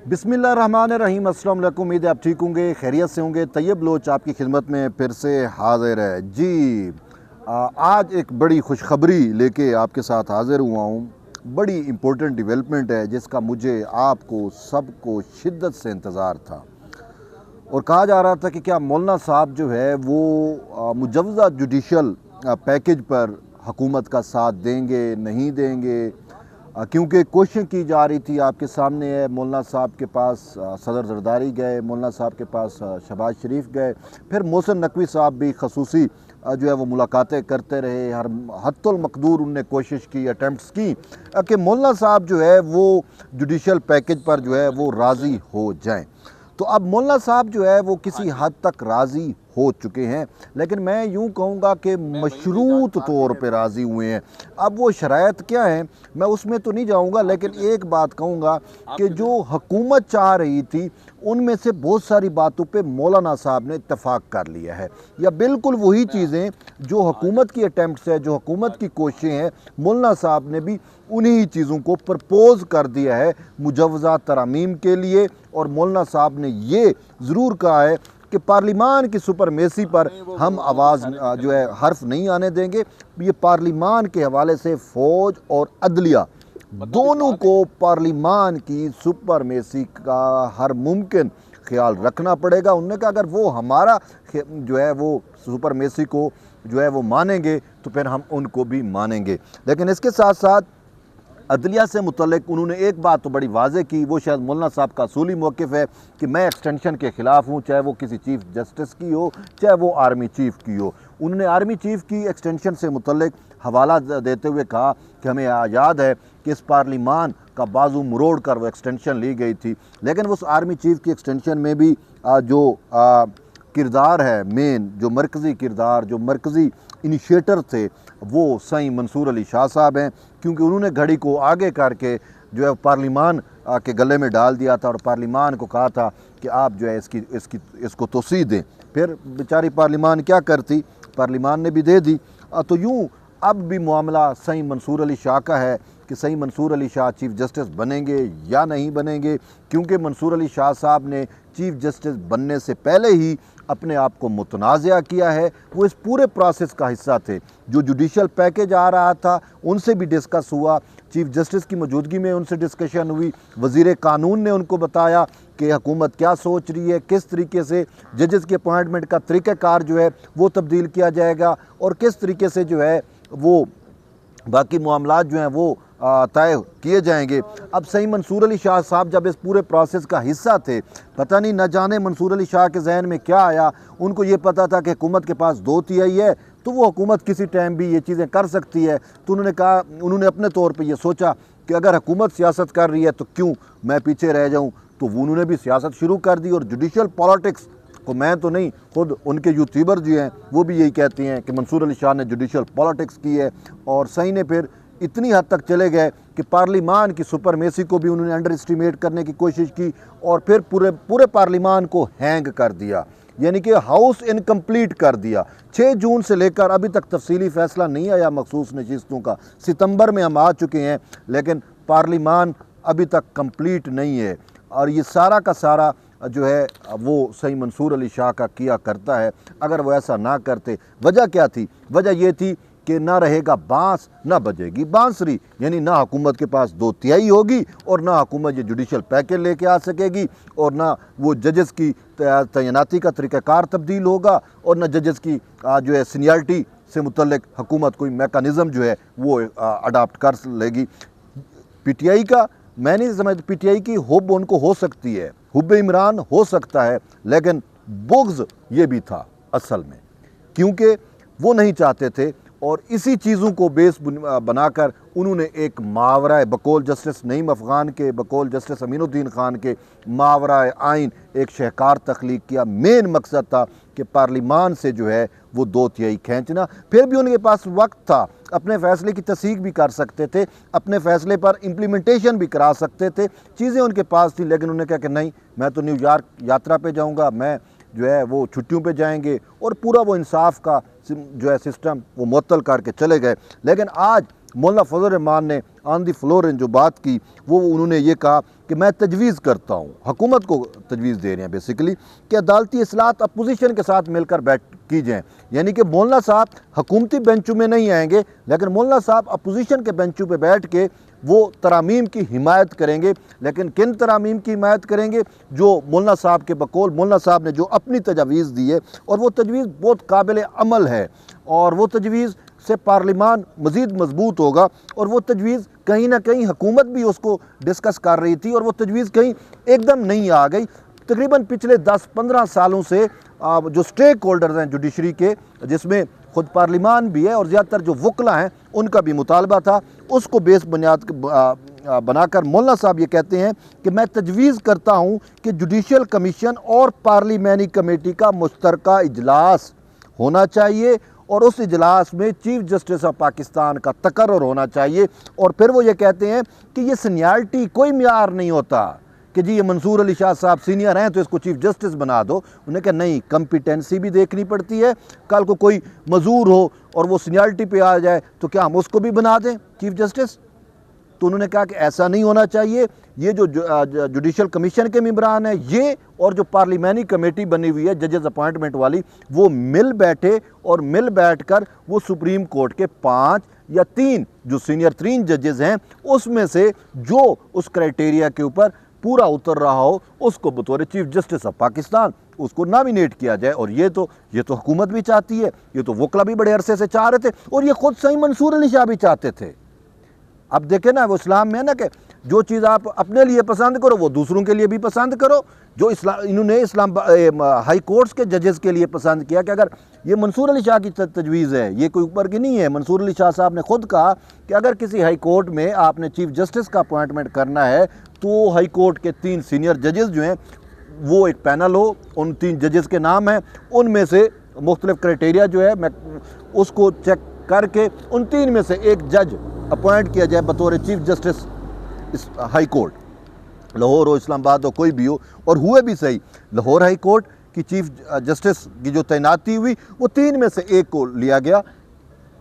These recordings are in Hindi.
बिस्मिल्लाहिर्रहमानिर्रहीम। अस्सलाम वालेकुम। उम्मीद है आप ठीक होंगे, खैरियत से होंगे। तैयब बलोच आपकी खिदमत में फिर से हाजिर है जी। आज एक बड़ी खुशखबरी लेके आपके साथ हाजिर हुआ हूँ। बड़ी इम्पोर्टेंट डेवलपमेंट है जिसका मुझे, आपको, सबको शिद्दत से इंतज़ार था। और कहा जा रहा था कि क्या मौलाना साहब जो है वो मुजव्वज़ा जुडिशल पैकेज पर हुकूमत का साथ देंगे, नहीं देंगे, क्योंकि कोशिश की जा रही थी। आपके सामने है, मौलाना साहब के पास सदर जरदारी गए, मौलाना साहब के पास शहबाज शरीफ गए, फिर मोहसिन नकवी साहब भी खसूसी जो है वो मुलाकातें करते रहे। हर हद्दुल मकदूर उनने कोशिश की, अटैम्प्ट्स की कि मौलाना साहब जो है वो जुडिशल पैकेज पर जो है वो राज़ी हो जाएं। तो अब मौलाना साहब जो है वो किसी हद तक राज़ी हो चुके हैं, लेकिन मैं यूँ कहूँगा कि मशरूत तौर पे राज़ी हुए हैं। अब वो शराइत क्या है मैं उसमें तो नहीं जाऊँगा, लेकिन एक बात कहूँगा कि जो हुकूमत चाह रही थी उनमें से बहुत सारी बातों पे मौलाना साहब ने इत्तफाक कर लिया है, या बिल्कुल वही चीज़ें जो हुकूमत की अटैम्प्ट्स है, जो हुकूमत की कोशिशें हैं, मौलाना साहब ने भी उन्हीं चीज़ों को प्रपोज़ कर दिया है मुजव्वज़ा तरामीम के लिए। और मौलाना साहब ने ये ज़रूर कहा है कि पार्लिमान की सुपरमेसी पर हम आवाज़ जो है हर्फ नहीं आने देंगे। ये पार्लिमान के हवाले से फ़ौज और अदलिया दोनों को पार्लिमान की सुपरमेसी का हर मुमकिन ख्याल रखना पड़ेगा। उन्होंने कहा अगर वो हमारा जो है वो सुपरमेसी को जो है वो मानेंगे तो फिर हम उनको भी मानेंगे। लेकिन इसके साथ साथ अदलिया से मुतल्लिक उन्होंने एक बात तो बड़ी वाज़ेह की, वो शायद मौलाना साहब का असूली मौक़िफ़ है कि मैं एक्सटेंशन के ख़िलाफ़ हूँ, चाहे वो किसी चीफ़ जस्टिस की हो, चाहे वो आर्मी चीफ़ की हो। उन्होंने आर्मी चीफ़ की एक्सटेंशन से मुतल्लिक हवाला देते हुए कहा कि हमें याद है कि इस पार्लिमान का बाजू मरोड़ कर वो एक्सटेंशन ली गई थी, लेकिन उस आर्मी चीफ़ की एक्सटेंशन में भी जो किरदार है, मेन जो मरकज़ी किरदार, जो मरकज़ी इनिशिएटर थे, वो सईं मंसूर अली शाह साहब हैं, क्योंकि उन्होंने घड़ी को आगे करके जो है पार्लिमान के गले में डाल दिया था और पार्लिमान को कहा था कि आप जो है इसको तोसी दें। फिर बेचारी पार्लिमान क्या करती, पार्लिमान ने भी दे दी। तो यूँ अब भी मामला सईं मंसूर अली शाह का है कि सईं मंसूर अली शाह चीफ़ जस्टिस बनेंगे या नहीं बनेंगे, क्योंकि मंसूर अली शाह साहब ने चीफ़ जस्टिस बनने से पहले ही अपने आप को मुतनाज़ा किया है। वो इस पूरे प्रोसेस का हिस्सा थे। जो जुडिशल पैकेज आ रहा था उनसे भी डिस्कस हुआ, चीफ़ जस्टिस की मौजूदगी में उनसे डिस्कशन हुई, वज़ीर कानून ने उनको बताया कि हुकूमत क्या सोच रही है, किस तरीके से जजेस की अपॉइंटमेंट का तरीक़ाकार जो है वो तब्दील किया जाएगा और किस तरीके से जो है वो बाकी मामलात जो हैं वो तय किए जाएंगे। अब सईं मंसूर अली शाह साहब जब इस पूरे प्रोसेस का हिस्सा थे, पता नहीं न जाने मंसूर अली शाह के जहन में क्या आया। उनको ये पता था कि हुकूमत के पास 2/3 है तो वो हुकूमत किसी टाइम भी ये चीज़ें कर सकती है। तो उन्होंने अपने तौर पर यह सोचा कि अगर हुकूमत सियासत कर रही है तो क्यों मैं पीछे रह जाऊँ। तो उन्होंने भी सियासत शुरू कर दी और जुडिशल पॉलिटिक्स को, मैं तो नहीं, खुद उनके यूट्यूबर जो हैं वो भी यही कहती हैं कि मंसूर अली शाह ने जुडिशल पॉलिटिक्स की है। और सही ने फिर इतनी हद तक चले गए कि पार्लिमान की सुपरमेसी को भी उन्होंने अंडर एस्टिमेट करने की कोशिश की और फिर पूरे पार्लिमान को हैंग कर दिया, यानी कि हाउस इनकम्प्लीट कर दिया। 6 जून से लेकर अभी तक तफसीली फ़ैसला नहीं आया मखसूस नशिस्तों का। सितंबर में हम आ चुके हैं लेकिन पार्लिमान अभी तक कंप्लीट नहीं है। और ये सारा का सारा जो है वो सईं मंसूर अली शाह का किया करता है। अगर वो ऐसा ना करते, वजह क्या थी? वजह ये थी कि ना रहेगा बांस ना बजेगी बांसुरी, यानी ना हुकूमत के पास 2/3 होगी और ना हुकूमत ये जुडिशल पैकेज लेके आ सकेगी और ना वो जजेस की तैनाती का तरीक़ाकार तब्दील होगा और ना जजेस की जो है सीनियरिटी से मुतल्लिक हुकूमत कोई मेकानिज़म जो है वो अडाप्ट कर लेगी। PTI का मैं नहीं समझता, PTI की हुब उनको हो सकती है, हुब इमरान हो सकता है, लेकिन बुग़्ज़ ये भी था असल में, क्योंकि वो नहीं चाहते थे। और इसी चीज़ों को बेस बनाकर उन्होंने एक मावरा बकौल जस्टिस नईम अफ़गान के, बकौल जस्टिस अमीनुद्दीन ख़ान के मावरा आइन एक शहकार तख्लीक किया। मेन मकसद था कि पार्लिमान से जो है वो 2/3 खींचना। फिर भी उनके पास वक्त था, अपने फ़ैसले की तस्दीक भी कर सकते थे, अपने फ़ैसले पर इम्प्लीमेंटेशन भी करा सकते थे, चीज़ें उनके पास थी। लेकिन उन्होंने कहा कि नहीं, मैं तो न्यूयॉर्क यात्रा पे जाऊंगा, मैं जो है वो छुट्टियों पे जाएंगे, और पूरा वो इंसाफ का जो है सिस्टम वो मुअत्तल करके चले गए। लेकिन आज मौलाना फजल रहमान ने ऑन दी फ्लोर जो बात की वो उन्होंने ये कहा कि मैं तजवीज़ करता हूँ, हुकूमत को तजवीज़ दे रहे हैं बेसिकली कि अदालती इस्लाहत अपोजिशन के साथ मिलकर बैठ की जाएँ। यानी कि मौलाना साहब हुकूमती बेंचों में नहीं आएंगे, लेकिन मौलाना साहब अपोजिशन के बेंचों पे बैठ के वो तरामीम की हिमायत करेंगे। लेकिन किन तरामीम की हिमायत करेंगे? जो मौलाना साहब के बकौल मौलाना साहब ने जो अपनी तजवीज़ दी है, और वो तजवीज़ बहुत काबिल अमल है, और वो तजवीज़ से पार्लिमान मज़ीद मजबूत होगा। और वो तजवीज़ कहीं ना कहीं हुकूमत भी उसको डिस्कस कर रही थी, और वो तजवीज़ कहीं एकदम नहीं आ गई। तकरीबन पिछले 10-15 सालों से जो स्टेक होल्डर्स हैं जुडिशरी के, जिसमें ख़ुद पार्लिमान भी है और ज़्यादातर जो वकला हैं उनका भी मुतालबा था, उसको बेस बुनियाद बनाकर मौलाना साहब ये कहते हैं कि मैं तजवीज़ करता हूँ कि जुडिशल कमीशन और पार्लिमानी कमेटी का मुश्तरका इजलास होना चाहिए, और उस इजलास में चीफ जस्टिस ऑफ पाकिस्तान का तकर्रुर होना चाहिए। और फिर वो ये कहते हैं कि ये सीनियरिटी कोई म्यार नहीं होता कि जी ये मंसूर अली शाह साहब सीनियर हैं तो इसको चीफ जस्टिस बना दो। उन्हें कहा नहीं, कम्पिटेंसी भी देखनी पड़ती है। कल को कोई मजूर हो और वो सीनियरिटी पे आ जाए तो क्या हम उसको भी बना दें चीफ जस्टिस? तो उन्होंने कहा कि ऐसा नहीं होना चाहिए। ये जो जुडिशल कमीशन के मेंबरान हैं ये, और जो पार्लिमानी कमेटी बनी हुई है जजेस अपॉइंटमेंट वाली, वो मिल बैठे और मिल बैठकर वो सुप्रीम कोर्ट के 5 या 3 जो सीनियर 3 जजेस हैं उसमें से जो उस क्राइटेरिया के ऊपर पूरा उतर रहा हो उसको बतौर चीफ जस्टिस ऑफ पाकिस्तान उसको नॉमिनेट किया जाए। और ये तो हुकूमत भी चाहती है, ये तो वकला भी बड़े अरसे से चाह रहे थे, और ये खुद सही मंसूर अली शाह भी चाहते थे। अब देखें ना, वो इस्लाम में है ना कि जो चीज़ आप अपने लिए पसंद करो वो दूसरों के लिए भी पसंद करो। जो इन्होंने इस्लाम हाई कोर्ट्स के जजेस के लिए पसंद किया कि अगर ये मंसूर अली शाह की तजवीज़ है, ये कोई ऊपर की नहीं है। मंसूर अली शाह साहब ने खुद कहा कि अगर किसी हाई कोर्ट में आपने चीफ जस्टिस का अपॉइंटमेंट करना है तो हाई कोर्ट के 3 सीनियर जजेस जो हैं वो एक पैनल हो, उन 3 जजेस के नाम हैं, उनमें से मुख्तलिफ क्राइटेरिया जो है मैं उसको चेक करके उन 3 में से एक जज अपॉइंट किया जाए बतौर चीफ जस्टिस इस हाई कोर्ट, लाहौर हो, इस्लामाबाद हो, कोई भी हो। और हुए भी सही, लाहौर हाई कोर्ट की चीफ जस्टिस की जो तैनाती हुई वो 3 में से एक को लिया गया।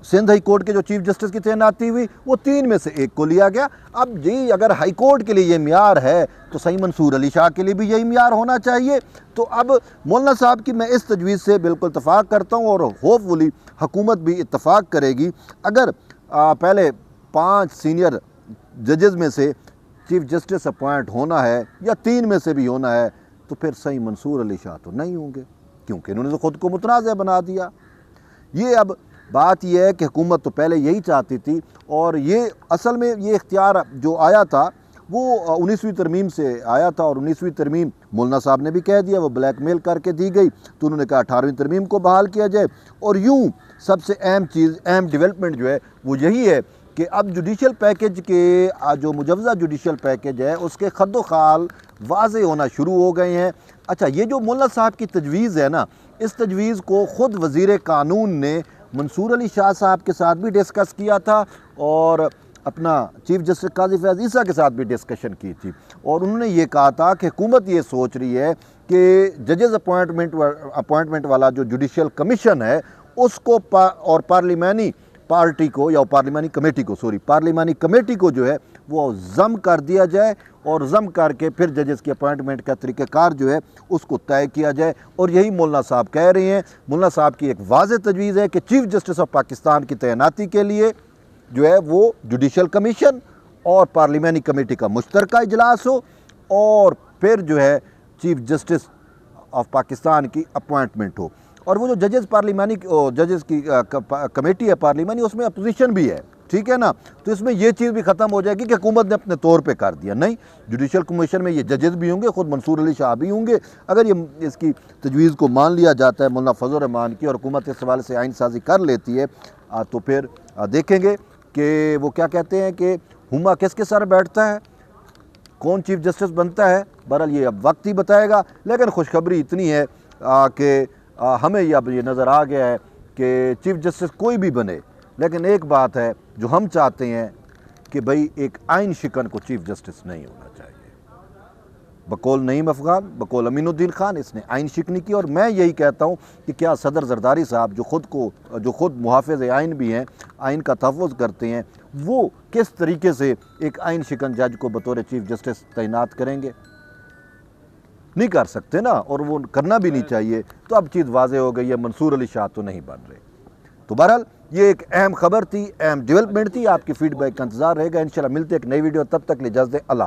सिंध हाई कोर्ट के जो चीफ जस्टिस की तैनाती हुई वो 3 में से एक को लिया गया। अब जी अगर हाई कोर्ट के लिए ये म्यार है तो सही मंसूर अली शाह के लिए भी यही म्यार होना चाहिए। तो अब मौलाना साहब की मैं इस तजवीज़ से बिल्कुल इत्तफाक करता हूँ, और होपफुली हुकूमत भी इत्तफाक करेगी। अगर पहले 5 सीनियर जजेस में से चीफ जस्टिस अपॉइंट होना है या 3 में से भी होना है तो फिर सही मंसूर अली शाह तो नहीं होंगे, क्योंकि इन्होंने तो ख़ुद को मुतनाज़ बना दिया। ये अब बात यह है कि हुकूमत तो पहले यही चाहती थी, और ये असल में ये इख्तियार जो आया था वो 19वीं तरमीम से आया था, और 19वीं तरमीम मौलाना साहब ने भी कह दिया वो ब्लैकमेल करके दी गई, तो उन्होंने कहा 18वीं तरमीम को बहाल किया जाए। और यूँ सबसे अहम चीज़, अहम डेवलपमेंट जो है वो यही है कि अब जुडिशल पैकेज के जो मुजवज़ा जुडिशल पैकेज है उसके खद्दो खाल वाज़े होना शुरू हो गए हैं। अच्छा, ये जो मौलाना साहब की तजवीज़ है ना, इस तजवीज़ को ख़ुद वज़ीर कानून ने मंसूर अली शाह साहब के साथ भी डिस्कस किया था, और अपना चीफ जस्टिस काजी फैज़ ईसा के साथ भी डिस्कशन की थी। और उन्होंने ये कहा था कि हुकूमत ये सोच रही है कि जजेस अपॉइंटमेंट वाला जो जुडिशल कमीशन है उसको और पार्लिमानी पार्टी को या पार्लिमानी कमेटी को जो है वो ज़म कर दिया जाए, और ज़म करके फिर जजेस की अपॉइंटमेंट का तरीक़ाकार जो है उसको तय किया जाए। और यही मौलाना साहब कह रहे हैं। मौलाना साहब की एक वाज़ेह तजवीज़ है कि चीफ जस्टिस ऑफ पाकिस्तान की तैनाती के लिए जो है वो जुडिशल कमीशन और पार्लिमानी कमेटी का मुश्तरका इजलास हो, और फिर जो है चीफ जस्टिस ऑफ पाकिस्तान की अपॉइंटमेंट हो। और वो जो जजेस जजेस की कमेटी है पार्लिमानी, उसमें अपोजिशन भी है, ठीक है ना। तो इसमें ये चीज़ भी ख़त्म हो जाएगी कि हुकूमत ने अपने तौर पे कर दिया। नहीं, जुडिशल कमीशन में ये जजेस भी होंगे, ख़ुद मंसूर अली शाह भी होंगे। अगर ये इसकी तजवीज़ को मान लिया जाता है मौलाना फजल रहमान की, और हुकूमत इस हवाले से आइन साजी कर लेती है, तो फिर देखेंगे कि वो क्या कहते हैं कि हुमा किसके सर बैठता है, कौन चीफ जस्टिस बनता है। बहरहाल ये अब वक्त ही बताएगा। लेकिन खुशखबरी इतनी है कि हमें ये अब ये नज़र आ गया है कि चीफ जस्टिस कोई भी बने, लेकिन एक बात है जो हम चाहते हैं कि भाई एक आइन शिकन को चीफ जस्टिस नहीं होना चाहिए। बकौल नईम अफ़गान, बकौल अमीनुद्दीन खान, इसने आइन शिकनी की। और मैं यही कहता हूँ कि क्या सदर जरदारी साहब जो ख़ुद मुहाफ़िज़ आइन भी हैं, आइन का तहफ़्फ़ुज़ करते हैं, वो किस तरीके से एक आइन शिकन जज को बतौर चीफ जस्टिस तैनात करेंगे? नहीं कर सकते ना, और वो करना भी नहीं चाहिए। तो अब चीज़ वाज़ेह हो गई है, मंसूर अली शाह तो नहीं बन रहे। तो बहरहाल ये एक अहम खबर थी, अहम डेवलपमेंट थी। आपकी फीडबैक का इंतजार रहेगा। इंशाल्लाह मिलते एक नई वीडियो, तब तक ले इजाज़त, अल्लाह।